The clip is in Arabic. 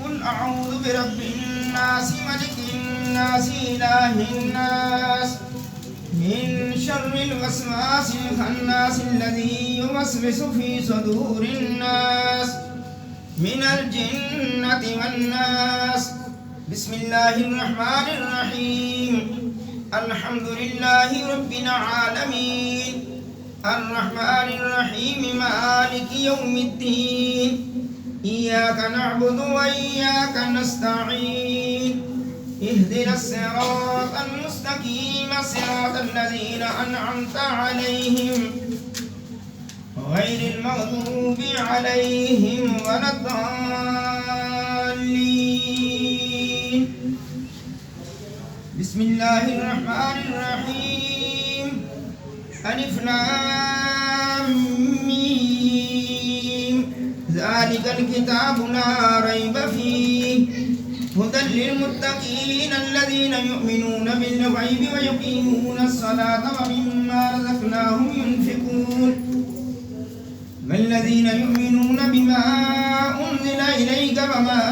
قل أعوذ برب الناس ملك الناس إله الناس من شر الوسواس الخناس الذي يوسوس في صدور الناس من الجنة والناس. بسم الله الرحمن الرحيم. الحمد لله رب العالمين الرحمن الرحيم مالك يوم الدين إياك نعبد وإياك نستعين اهدنا الصراط المستقيم صراط الذين أنعمت عليهم غير المغضوب عليهم ولا الضالين. بسم الله الرحمن الرحيم. ألف لام ميم ذلك الكتاب لا ريب فيه هدى للمتقين الذين يؤمنون بالغيب ويقيمون الصلاة ومما رزقناهم ينفقون والذين يؤمنون بما أنزل إليك وما